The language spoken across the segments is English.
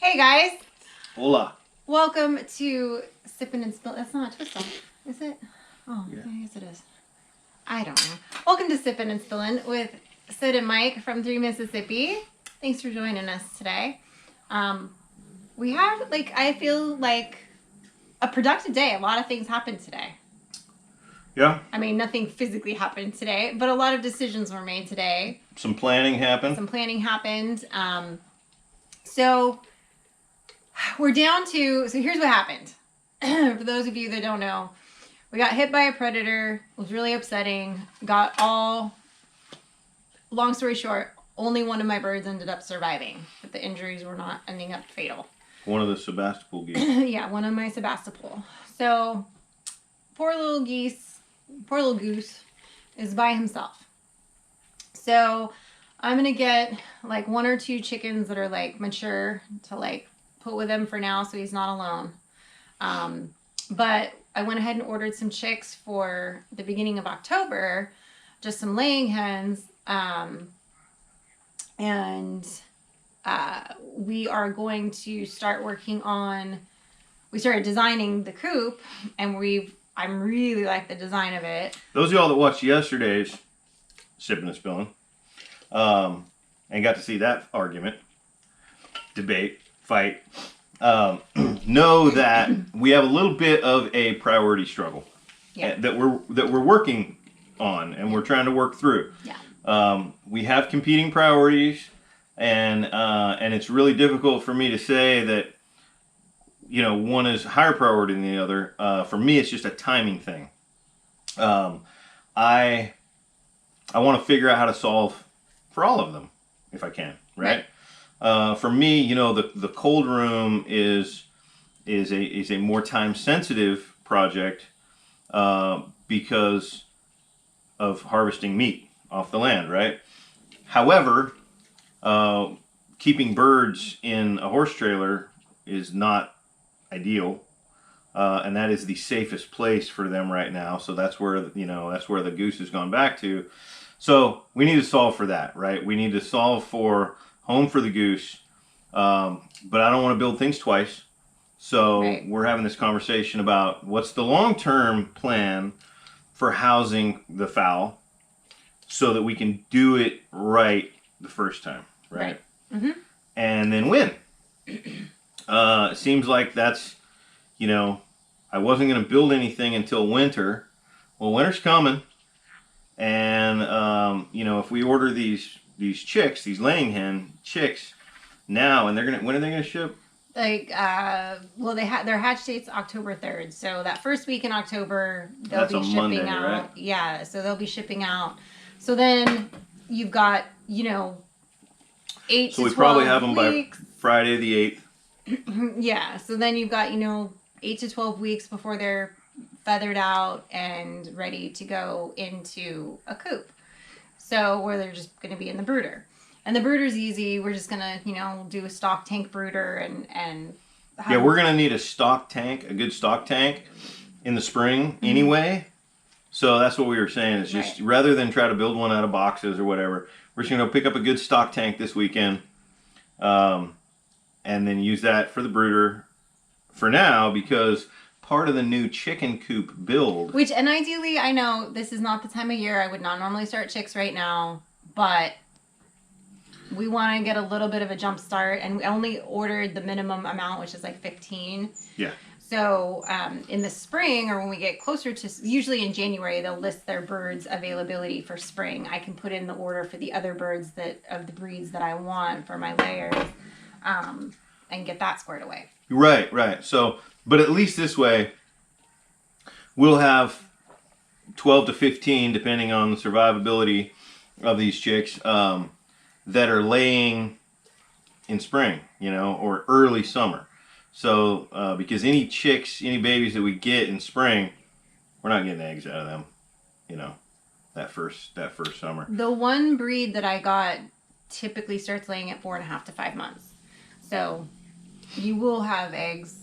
Hey guys. Hola. Welcome to Sippin Spillin. That's not a twist off, is it? Oh, yeah. I guess it is. I don't know. Welcome to Sippin Spillin with Sid and Mike from 3 Mississippi. Thanks for joining us today. We had, I feel like a productive day. A lot of things happened today. Yeah. I mean, nothing physically happened today, but a lot of decisions were made today. Some planning happened. So we're down to, so here's what happened. For those of you that don't know, we got hit by a predator. It was really upsetting. Long story short, only one of my birds ended up surviving, but the injuries were not ending up fatal. One of the Sebastopol geese. Yeah, one of my Sebastopol. So poor little goose is by himself. So I'm going to get like 1 or 2 chickens that are like mature to put with him for now so he's not alone. But I went ahead and ordered some chicks for the beginning of October, just some laying hens. We are going to start we started designing the coop, and I'm really like the design of it. Those of y'all that watched yesterday's Sippin Spillin and got to see that argument, debate, fight, know that we have a little bit of a priority struggle. Yeah. that we're working on, and we're trying to work through. Yeah. We have competing priorities, and it's really difficult for me to say that one is higher priority than the other. For me, it's just a timing thing. I want to figure out how to solve for all of them if I can, right? For me, the cold room is a more time sensitive project because of harvesting meat off the land, right? However, keeping birds in a horse trailer is not ideal, and that is the safest place for them right now. So that's where the goose has gone back to. So we need to solve for that, right? We need to solve for home for the goose, but I don't want to build things twice. So We're having this conversation about what's the long-term plan for housing the fowl so that we can do it right the first time, right? Mm-hmm. And then win. It seems like that's, I wasn't going to build anything until winter. Well, winter's coming. And, if we order these chicks, these laying hen chicks now, and when are they going to ship? Their hatch date's October 3rd. So that first week in October, they'll be shipping Monday, out. Right? Yeah. So they'll be shipping out. So then you've got, 8 to 12 So we probably have them weeks. by Friday the 8th. Yeah. So then you've got, 8 to 12 weeks before they're feathered out and ready to go into a coop. So where they're just going to be in the brooder. And the brooder's easy. We're just going to, do a stock tank brooder and yeah, we're going to need a good stock tank in the spring anyway. So that's what we were saying. It's just rather than try to build one out of boxes or whatever, we're just going to pick up a good stock tank this weekend, and then use that for the brooder for now, because part of the new chicken coop build. And ideally, I know this is not the time of year. I would not normally start chicks right now, but we want to get a little bit of a jump start, and we only ordered the minimum amount, which is like 15. Yeah. So in the spring, or when we get closer to, usually in January, they'll list their birds' availability for spring. I can put in the order for the other birds of the breeds that I want for my layers, and get that squared away. Right. So, but at least this way, we'll have 12 to 15, depending on the survivability of these chicks, that are laying in spring, or early summer. So, because any babies that we get in spring, we're not getting eggs out of them, that first summer. The one breed that I got typically starts laying at 4.5 to 5 months. So you will have eggs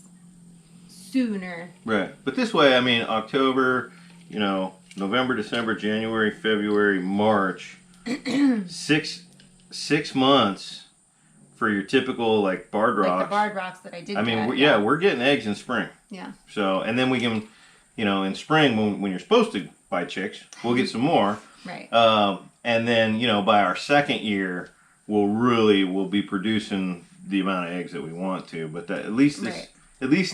sooner. Right. But this way, October, November, December, January, February, March, 6 months for your typical like barred rocks. Like the barred rocks that I did. I mean, get, we're getting eggs in spring. Yeah. So, and then we can, in spring when you're supposed to buy chicks, we'll get some more. Right. And then by our second year, we'll be producing the amount of eggs that we want to. But at least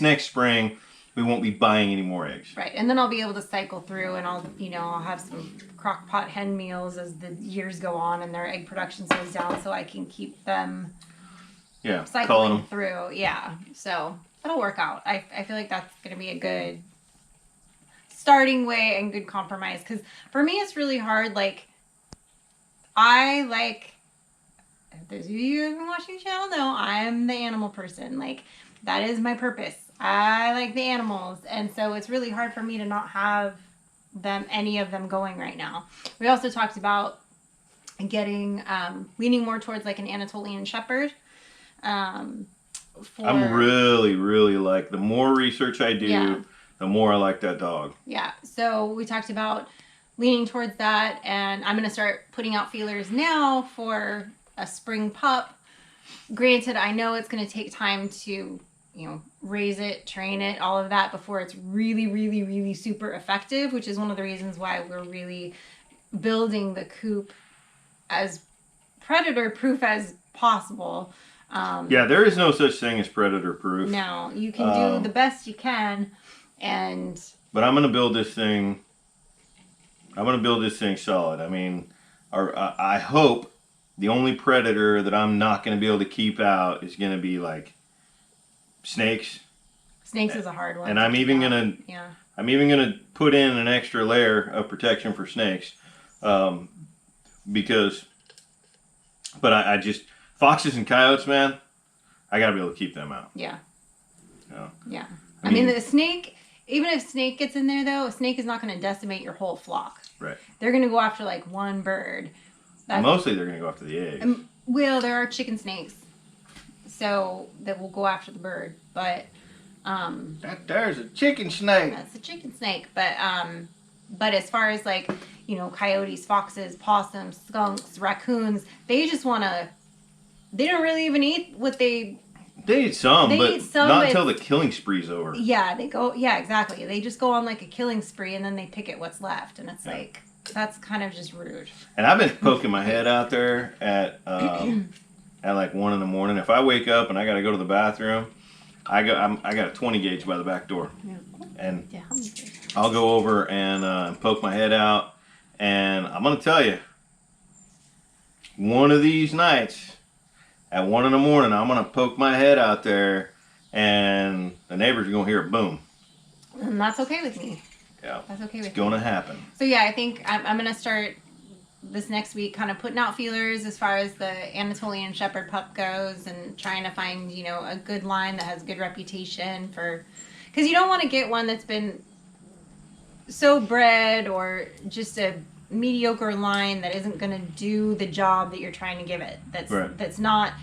next spring, we won't be buying any more eggs. Right, and then I'll be able to cycle through, and I'll have some crock pot hen meals as the years go on and their egg production slows down, so I can keep them cycling through. Yeah, so it'll work out. I feel like that's going to be a good starting way and good compromise, because for me it's really hard. Like, those of you who have been watching the channel know I'm the animal person. Like, that is my purpose. I like the animals, and so it's really hard for me to not have any of them going right now. We also talked about getting leaning more towards like an Anatolian Shepherd. I'm really, really like, the more research I do, the more I like that dog. Yeah. So we talked about leaning towards that, and I'm going to start putting out feelers now for a spring pup. Granted, I know it's going to take time to raise it, train it, all of that before it's really, really, really super effective, which is one of the reasons why we're really building the coop as predator proof as possible. There is no such thing as predator proof. No, you can do the best you can, but I'm going to build this thing. Solid. I mean, I hope the only predator that I'm not going to be able to keep out is going to be like snakes. Snakes is a hard one. And I'm even gonna put in an extra layer of protection for snakes, because. But I just, foxes and coyotes, man, I gotta be able to keep them out. Yeah. Yeah. I mean, the snake. Even if snake gets in there, though, a snake is not going to decimate your whole flock. Right. They're going to go after like one bird. Mostly, they're going to go after the eggs. Well, there are chicken snakes, so that will go after the bird. But there's a chicken snake. That's a chicken snake. But as far as like coyotes, foxes, possums, skunks, raccoons, they just want to. They don't really even eat what they. They eat some, but not until the killing spree's over. Yeah, they go. Yeah, exactly. They just go on like a killing spree, and then they pick at what's left, and it's like that's kind of just rude. And I've been poking my head out there at like 1 a.m. If I wake up and I got to go to the bathroom, I got a 20 gauge by the back door, and I'll go over and poke my head out, and I'm gonna tell you, one of these nights. At 1 a.m, I'm going to poke my head out there, and the neighbors are going to hear a boom. And that's okay with me. Yeah. That's okay with me. It's going to happen. So, yeah, I think I'm going to start this next week kind of putting out feelers as far as the Anatolian Shepherd pup goes, and trying to find, a good line that has good reputation for... Because you don't want to get one that's been so bred or just a mediocre line that isn't going to do the job that you're trying to give it. That's not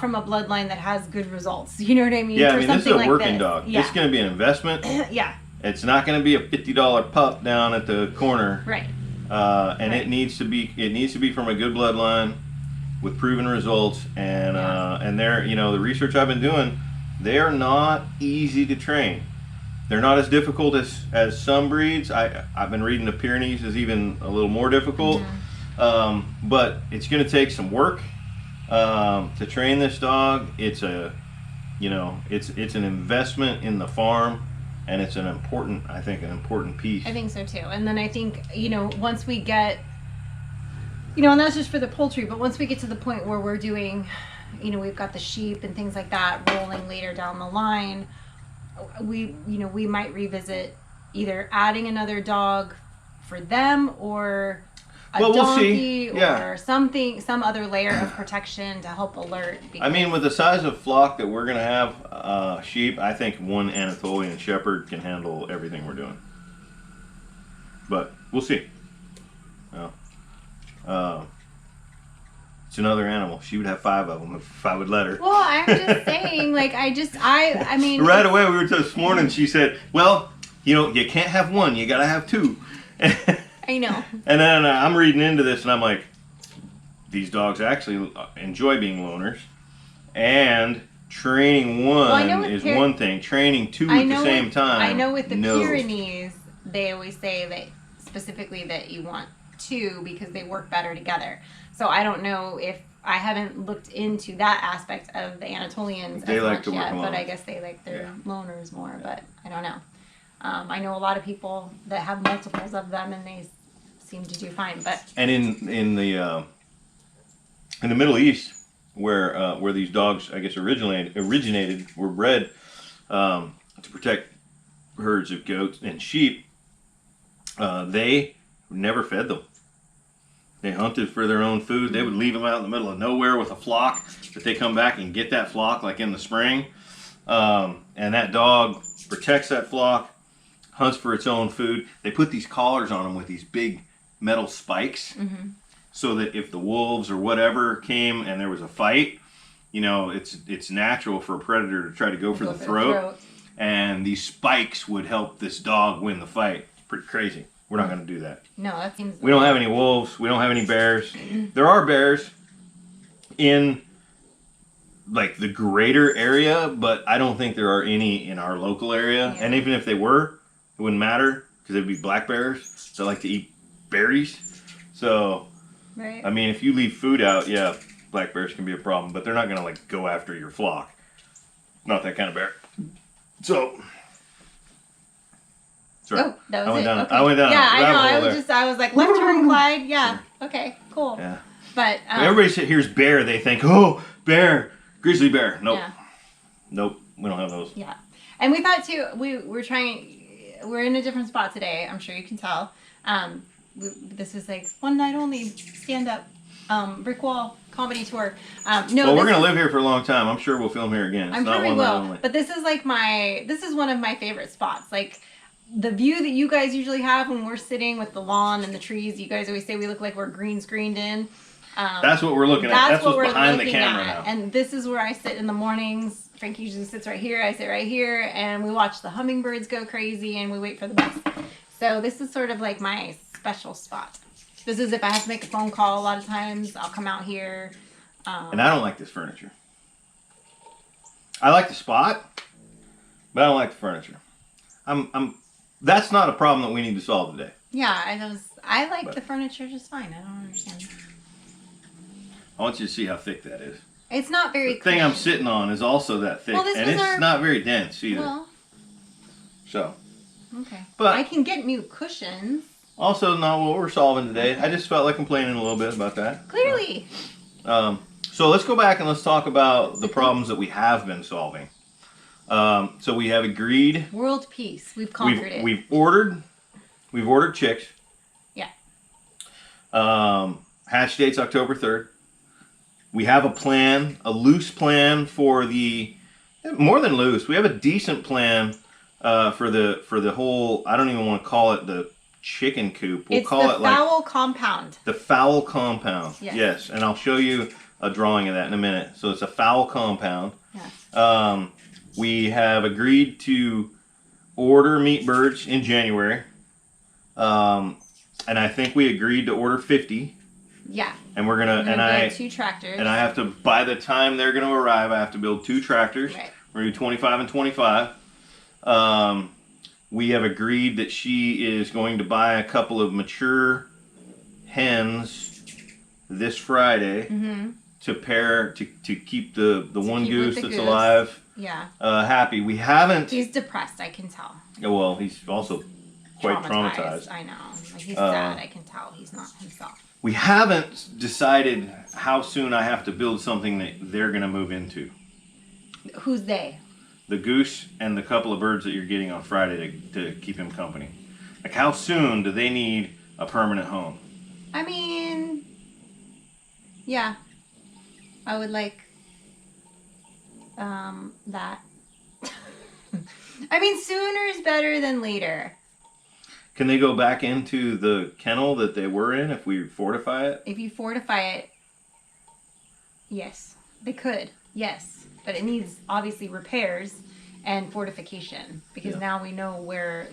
from a bloodline that has good results. You know what I mean? Yeah, this is a working dog. Yeah. It's going to be an investment. Yeah. It's not going to be a $50 pup down at the corner. Right. And it needs to be from a good bloodline with proven results. And and they're the research I've been doing, they are not easy to train. They're not as difficult as some breeds. I've been reading the Pyrenees is even a little more difficult. Mm-hmm. But it's going to take some work to train this dog. It's it's an investment in the farm, and it's an important piece. I think so too. And then I think once we get and that's just for the poultry, but once we get to the point where we're doing we've got the sheep and things like that rolling later down the line, we might revisit either adding another dog for them or a donkey or something, some other layer of protection to help alert. I mean, with the size of flock that we're going to have, sheep, I think one Anatolian Shepherd can handle everything we're doing. But we'll see. It's another animal. She would have 5 of them if I would let her. Well, I'm just saying, I mean. Right away, we were this morning, she said, well, you can't have one, you got to have 2. I know. And then I'm reading into this, and I'm like, these dogs actually enjoy being loners. And training one is one thing. Training two at the same time. I know with the Pyrenees, they always say that specifically that you want two because they work better together. So I don't know if I haven't looked into that aspect of the Anatolians as much yet, but I guess they like their loners more. But I don't know. I know a lot of people that have multiples of them, and they seem to do fine. But and in the Middle East, where these dogs, I guess, originated, were bred to protect herds of goats and sheep, they never fed them. They hunted for their own food. They would leave them out in the middle of nowhere with a flock, but they come back and get that flock like in the spring. And that dog protects that flock, hunts for its own food. They put these collars on them with these big metal spikes, so that if the wolves or whatever came and there was a fight, you know, it's natural for a predator to try to go for the throat. And these spikes would help this dog win the fight. It's pretty crazy. We're not going to do that. No, that seems... We don't have any wolves. We don't have any bears. There are bears in, like, the greater area, but I don't think there are any in our local area. Yeah. And even if they were, it wouldn't matter, because they'd be black bears that like to eat berries. So, right. I mean, if you leave food out, yeah, black bears can be a problem, but they're not going to, like, go after your flock. Not that kind of bear. So... Sorry. Oh, that was it. I went down. Yeah, I know. I was like, left turn, Clyde. Yeah. Okay, cool. Yeah. But when everybody hears bear, they think, oh, bear, grizzly bear. Nope. Yeah. Nope. We don't have those. Yeah. And we thought too, we're in a different spot today. I'm sure you can tell. This is like one night only stand up brick wall comedy tour. No, well, we're gonna live here for a long time. I'm sure we'll film here again. I'm sure we will. But this is like this is one of my favorite spots. Like, the view that you guys usually have when we're sitting with the lawn and the trees, you guys always say we look like we're green screened in. That's what we're looking at. That's what's behind the camera now. And this is where I sit in the mornings. Frank usually sits right here. I sit right here. And we watch the hummingbirds go crazy and we wait for the bus. So this is sort of like my special spot. This is if I have to make a phone call a lot of times. I'll come out here. And I don't like this furniture. I like the spot, but I don't like the furniture. That's not a problem that we need to solve today. Yeah, I like the furniture just fine. I don't understand. I want you to see how thick that is. It's not very The thing I'm sitting on is also that thick, and it's not very dense either. Well, so. Okay. But I can get new cushions. Also not what we're solving today. Okay. I just felt like complaining a little bit about that. Clearly. So let's go back and let's talk about the problems that we have been solving. So we have agreed. World peace. We've conquered it. We've ordered chicks. Yeah. Hatch date's October 3rd. We have a plan, a loose plan for more than loose. We have a decent plan for the whole. I don't even want to call it the chicken coop. We'll call it like the fowl compound. The fowl compound. Yes, and I'll show you a drawing of that in a minute. So it's a fowl compound. Yes. We have agreed to order meat birds in January. And I think we agreed to order 50. Yeah. And we're gonna build 2 tractors. And I have to, by the time they're gonna arrive, I have to build 2 tractors. Right. We're gonna do 25 and 25. We have agreed that she is going to buy a couple of mature hens this Friday to keep the one goose that's alive happy. We haven't. He's depressed, I can tell. Well, he's also quite traumatized. I know. Like, he's sad. I can tell he's not himself. We haven't decided how soon I have to build something that they're going to move into. Who's they? The goose and the couple of birds that you're getting on Friday to keep him company. Like, how soon do they need a permanent home? I mean, yeah. I would like that. I mean, sooner is better than later. Can they go back into the kennel that they were in if we fortify it? If you fortify it, yes. They could, yes. But it needs, obviously, repairs and fortification. Because now we know where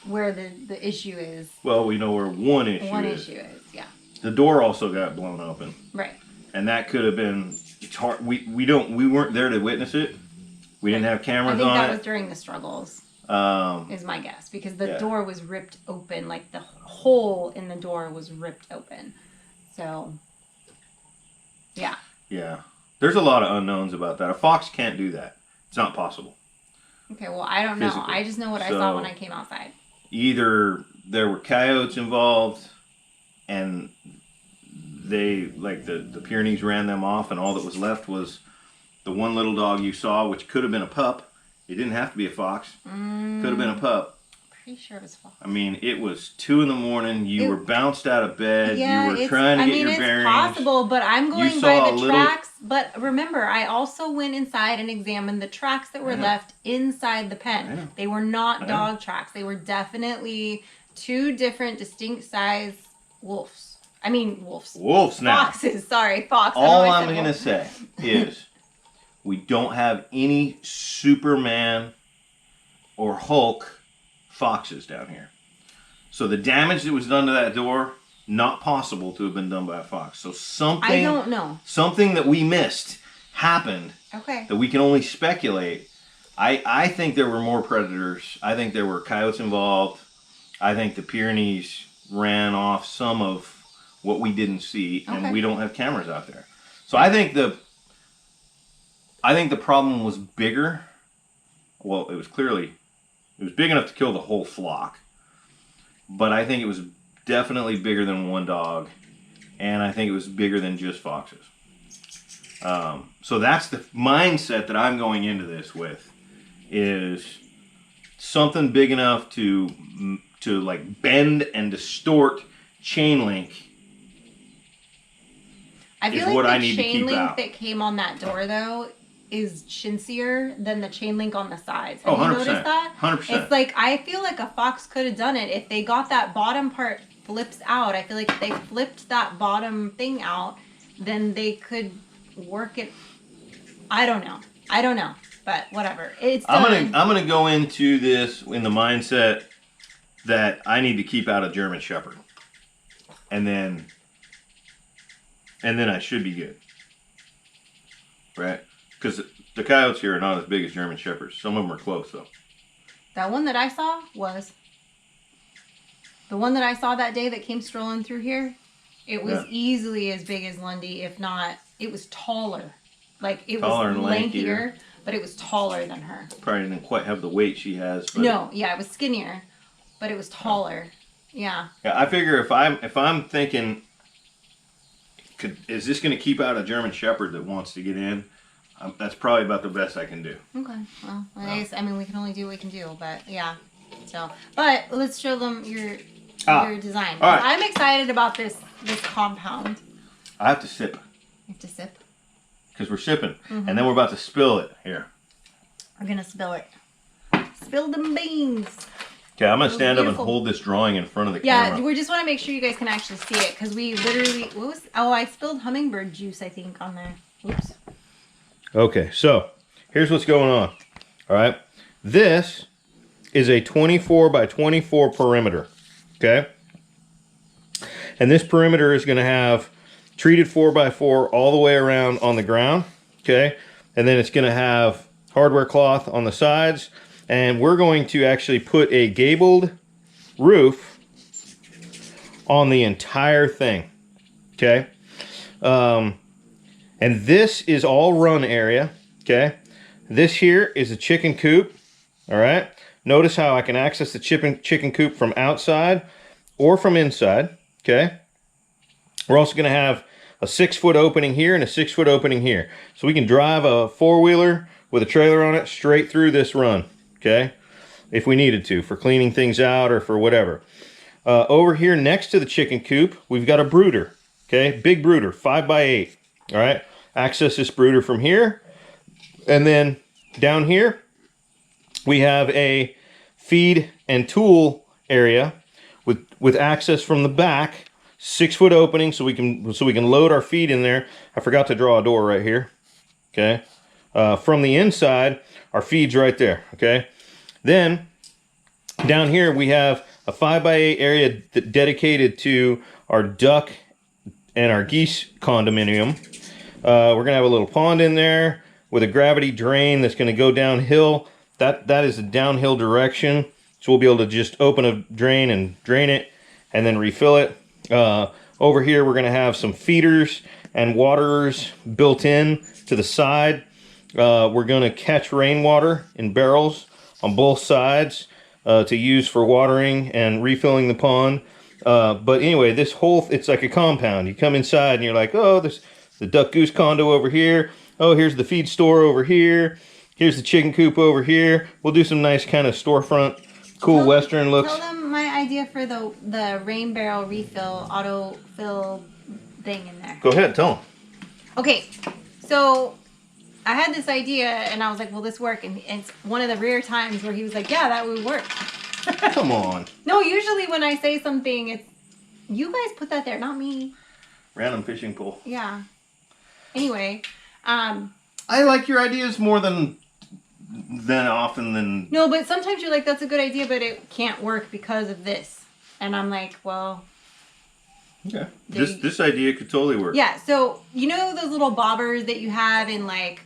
the issue is. Well, we know where one issue is. One issue is, yeah. The door also got blown open. Right. And that could have been it's hard. We weren't there to witness it. We didn't have I cameras think on that it. was during the struggles. Is my guess, because the Yeah. door was ripped open, like the hole in the door was ripped open. So, yeah. Yeah. There's a lot of unknowns about that. A fox can't do that. It's not possible. Okay, well, I don't know. Physically. I just know what I saw when I came outside. Either there were coyotes involved and they, like the Pyrenees ran them off, and all that was left was the one little dog you saw, which could have been a pup. It didn't have to be a fox. Could have been a pup. Pretty sure it was fox. I mean, it was 2 a.m. You were bounced out of bed. Yeah, you were trying to get your it's bearings. possible, but I'm going saw by a the little- tracks. But remember, I also went inside and examined the tracks that were left inside the pen. They were not dog tracks. They were definitely 2 different distinct size wolves. I mean, wolves. Wolves now. Foxes. Sorry, fox. All I'm going to say is we don't have any Superman or Hulk foxes down here. So the damage that was done to that door, not possible to have been done by a fox. So something, I don't know. Something that we missed happened. Okay. That we can only speculate. I think there were more predators. I think there were coyotes involved. I think the Pyrenees ran off some of what we didn't see, and we don't have cameras out there. So I think the problem was bigger. Well, it was big enough to kill the whole flock, but I think it was definitely bigger than one dog, and I think it was bigger than just foxes. So that's the mindset that I'm going into this with, is something big enough to like bend and distort chain link. I feel like the chain link that came on that door, though, is chintzier than the chain link on the sides. Have you noticed that? 100%. It's like, I feel like a fox could have done it. If they got that bottom part flips out, I feel like if they flipped that bottom thing out, then they could work it. I don't know. But whatever. It's done. I'm gonna go into this in the mindset that I need to keep out a German Shepherd. And then I should be good. Right? Because the coyotes here are not as big as German Shepherds. Some of them are close, though. That one that I saw was... The one that I saw that day that came strolling through here, it was easily as big as Lundy, if not... It was taller. Like, it taller was and lankier, but it was taller than her. Probably didn't quite have the weight she has. But No, yeah, it was skinnier, but it was taller. Yeah. Yeah, I figure if I'm thinking... is this going to keep out a German Shepherd that wants to get in? That's probably about the best I can do. Okay. Well, I guess, I mean, we can only do what we can do, but yeah. So, but let's show them your design. All right. I'm excited about this compound. I have to sip. You have to sip. Because we're sipping. And then we're about to spill it. Here. We're going to spill it. Spill them beans. Okay, I'm going to stand up and hold this drawing in front of the camera. Yeah, we just want to make sure you guys can actually see it, because we literally... I spilled hummingbird juice, I think, on there. Oops. Okay, so here's what's going on. All right, this is a 24 by 24 perimeter. Okay, and this perimeter is going to have treated 4x4 all the way around on the ground. Okay, and then it's going to have hardware cloth on the sides, and we're going to actually put a gabled roof on the entire thing. Okay. And this is all run area, okay? This here is a chicken coop, all right? Notice how I can access the chicken coop from outside or from inside, okay? We're also gonna have a 6-foot opening here and a 6-foot opening here. So we can drive a 4-wheeler with a trailer on it straight through this run, okay? If we needed to, for cleaning things out or for whatever. Over here next to the chicken coop, we've got a brooder, okay? Big brooder, 5x8. All right, access this brooder from here. And then down here, we have a feed and tool area with access from the back, 6-foot opening so we can load our feed in there. I forgot to draw a door right here. Okay. From the inside, our feed's right there. Okay. Then down here we have a 5x8 area dedicated to our duck and our geese condominium. We're going to have a little pond in there with a gravity drain that's going to go downhill. That is a downhill direction. So we'll be able to just open a drain and drain it and then refill it. Over here, we're going to have some feeders and waterers built in to the side. We're going to catch rainwater in barrels on both sides to use for watering and refilling the pond. But anyway, this whole, it's like a compound. You come inside and you're like, oh, there's the duck goose condo over here. Oh, here's the feed store over here. Here's the chicken coop over here. We'll do some nice kind of storefront, cool Western looks. Tell them my idea for the rain barrel refill, auto fill thing in there. Go ahead, tell them. Okay, so I had this idea and I was like, will this work? And it's one of the rare times where he was like, yeah, that would work. Come on. No, usually when I say something, it's, you guys put that there, not me. Random fishing pole. Yeah. Anyway, I like your ideas more than often than... No, but sometimes you're like, that's a good idea, but it can't work because of this. And I'm like, well... Okay. This idea could totally work. Yeah, so you know those little bobbers that you have in like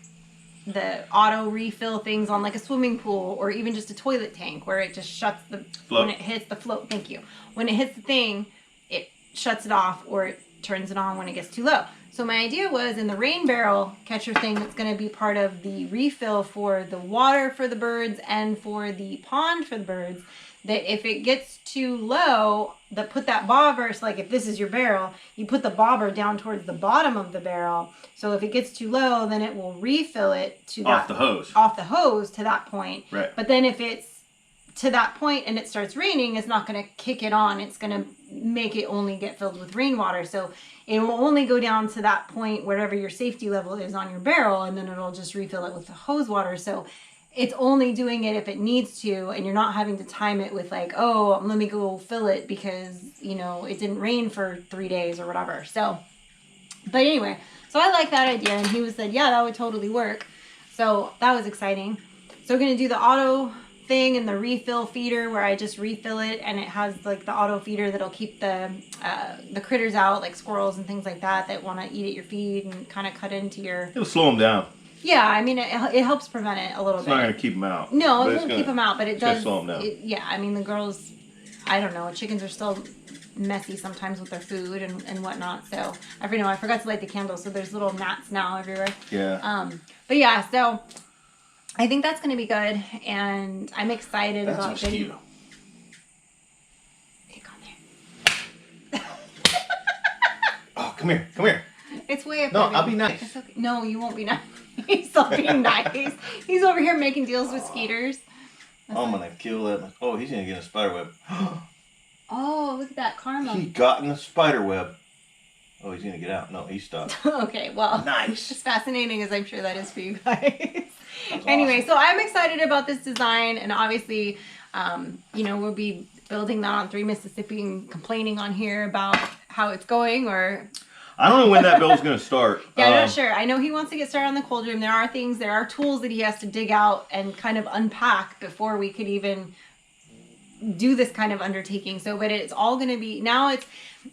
the auto refill things on like a swimming pool or even just a toilet tank where it just shuts the... Float. When it hits the float, thank you. When it hits the thing, it shuts it off or it turns it on when it gets too low. So my idea was in the rain barrel catcher thing that's going to be part of the refill for the water for the birds and for the pond for the birds, that if it gets too low, put that bobber, so like if this is your barrel, you put the bobber down towards the bottom of the barrel. So if it gets too low, then it will refill it to off the hose. Off the hose to that point. Right. But then if it's to that point and it starts raining, it's not going to kick it on. It's going to make it only get filled with rainwater. So it will only go down to that point wherever your safety level is on your barrel, and then it'll just refill it with the hose water. So it's only doing it if it needs to, and you're not having to time it with like, oh, let me go fill it because, you know, it didn't rain for 3 days or whatever. So, but anyway, so I like that idea, and he was said, yeah, that would totally work. So that was exciting. So we're going to do the auto thing and the refill feeder where I just refill it, and it has like the auto feeder that'll keep the critters out, like squirrels and things like that want to eat at your feed and kind of cut into your... It'll slow them down. Yeah, I mean, it helps prevent it a little bit. It's not going to keep them out. No, it won't keep them out, but it does... slow them down. Yeah, I mean, the girls, I don't know, chickens are still messy sometimes with their food and whatnot, so I forgot to light the candles, so there's little gnats now everywhere. Yeah. But yeah, so... I think that's going to be good, and I'm excited about getting... Hey, come there. Oh, come here. Come here. It's way up No, there. I'll be nice. It's okay. No, you won't be nice. He's still being nice. He's over here making deals with skeeters. I'm going to kill that. Oh, he's going to get in a spider web. Oh, look at that karma. He got in the spider web. Oh, he's going to get out. No, he stopped. Okay, well. Nice. As fascinating as I'm sure that is for you guys. Anyway, so I'm excited about this design, and obviously, you know, we'll be building that on 3 Mississippi and complaining on here about how it's going, or... I don't know when that bill's going to start. Yeah, I'm not sure. I know he wants to get started on the cold room. There are tools that he has to dig out and kind of unpack before we could even do this kind of undertaking. So, but it's all going to be,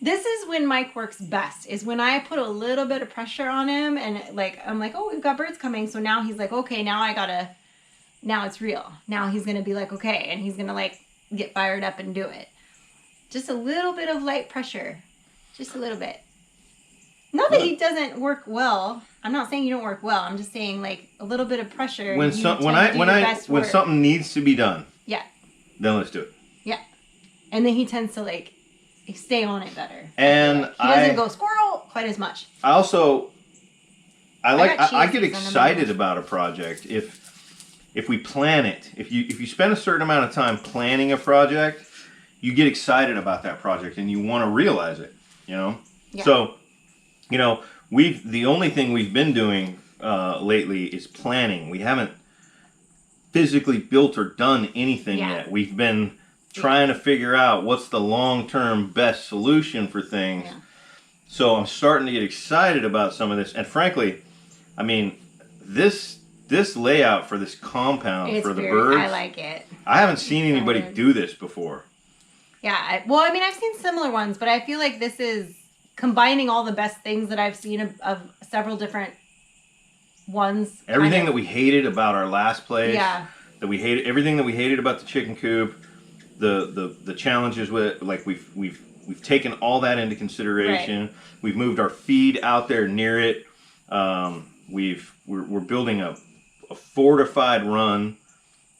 this is when Mike works best, is when I put a little bit of pressure on him, and like, I'm like, oh, we've got birds coming. So now he's like, okay, now it's real. Now he's going to be like, okay. And he's going to like get fired up and do it. Just a little bit of light pressure. Just a little bit. Not that he doesn't work well. I'm not saying you don't work well. I'm just saying like a little bit of pressure. When something needs to be done. Yeah. Then let's do it. Yeah. And then he tends to like stay on it better. And he doesn't go squirrel quite as much. I get excited about a project if we plan it. If you spend a certain amount of time planning a project, you get excited about that project and you want to realize it, you know? Yeah. So, you know, the only thing we've been doing lately is planning. We haven't physically built or done anything yet. We've been trying to figure out what's the long-term best solution for things. Yeah. So I'm starting to get excited about some of this. And frankly, I mean, this layout for this compound for the birds. I like it. I haven't seen anybody do this before. Yeah. Well, I mean, I've seen similar ones, but I feel like this is combining all the best things that I've seen of several different ones. Everything that we hated about our last place. Yeah. That we hated, everything that we hated about the chicken coop, the challenges with it, like we've taken all that into consideration. Right. We've moved our feed out there near it. We're building a fortified run.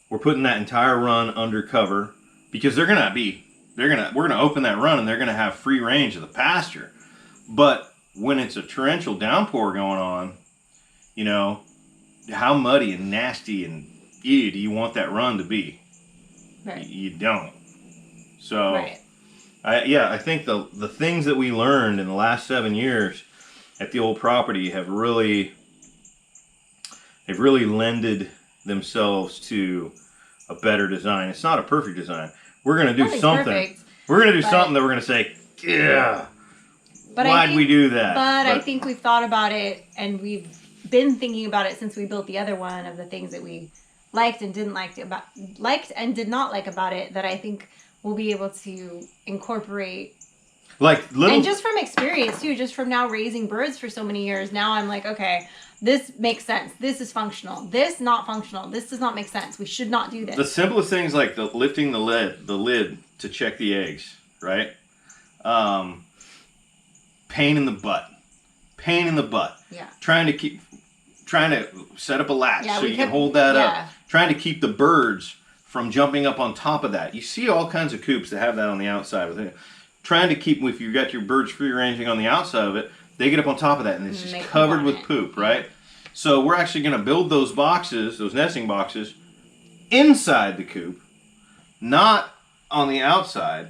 We're putting that entire run under cover because we're gonna open that run and they're gonna have free range of the pasture. But when it's a torrential downpour going on, you know, how muddy and nasty and ew do you want that run to be? Right. You don't. So, right. I think the things that we learned in the last 7 years at the old property have really lended themselves to a better design. It's not a perfect design. We're gonna do something. Perfect, we're gonna do something that we're gonna say, yeah. Why'd we do that? But I think we've thought about it, and we've been thinking about it since we built the other one, of the things that we liked and did not like about it, that I think we'll be able to incorporate. And just from experience too, just from now raising birds for so many years, now I'm like, okay, this makes sense. This is functional. This not functional. This does not make sense. We should not do this. The simplest things like lifting the lid to check the eggs, right? Pain in the butt. Yeah. Trying to set up a latch so you can hold that yeah. up. Trying to keep the birds from jumping up on top of that. You see all kinds of coops that have that on the outside of it. Trying to keep, if you've got your birds free ranging on the outside of it, they get up on top of that and it's just covered with poop, right? So we're actually going to build those boxes, those nesting boxes, inside the coop, not on the outside.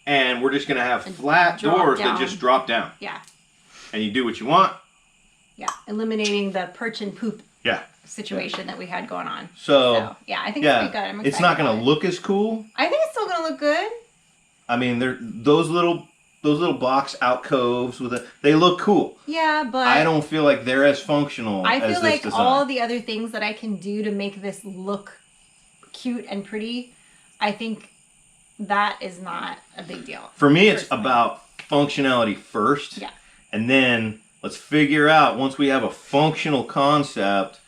And we're just going to have flat doors that just drop down. Yeah. And you do what you want. Yeah. Eliminating the perch and poop situation that we had going on. So yeah, I think it's pretty good. I'm excited. It's not going to look as cool. I think it's still going to look good. I mean, those little box alcoves they look cool. Yeah, but I don't feel like they're as functional as this design. I feel like all the other things that I can do to make this look cute and pretty, I think that is not a big deal. For me, it's about functionality first. Yeah. And then let's figure out, once we have a functional concept,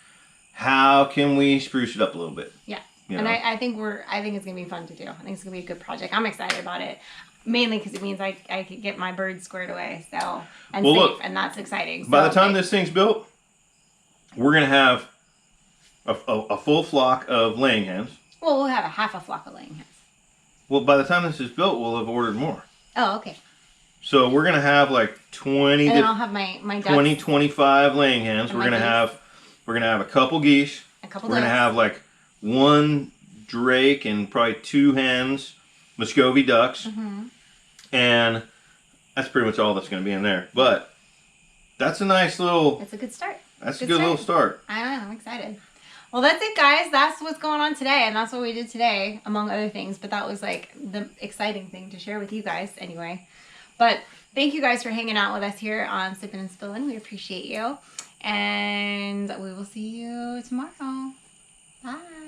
how can we spruce it up a little bit? Yeah. And I think it's gonna be fun to do. I think it's gonna be a good project. I'm excited about it, mainly because it means I could get my birds squared away, safe, look, and that's exciting. By the time this thing's built, we're gonna have a full flock of laying hens. Well, we'll have a half a flock of laying hens. Well, by the time this is built, we'll have ordered more. Oh, okay. So we're gonna have like 20 and then I'll have my ducks, 20, 25 laying hens. We're gonna have a couple geese. We're gonna have like one drake and probably 2 hens, Muscovy ducks, and that's pretty much all that's gonna be in there. But that's a nice little. It's a good start. That's a good little start. I know. I'm excited. Well, that's it, guys. That's what's going on today, and that's what we did today, among other things. But that was like the exciting thing to share with you guys, anyway. But thank you guys for hanging out with us here on Sippin and Spillin. We appreciate you. And we will see you tomorrow. Bye.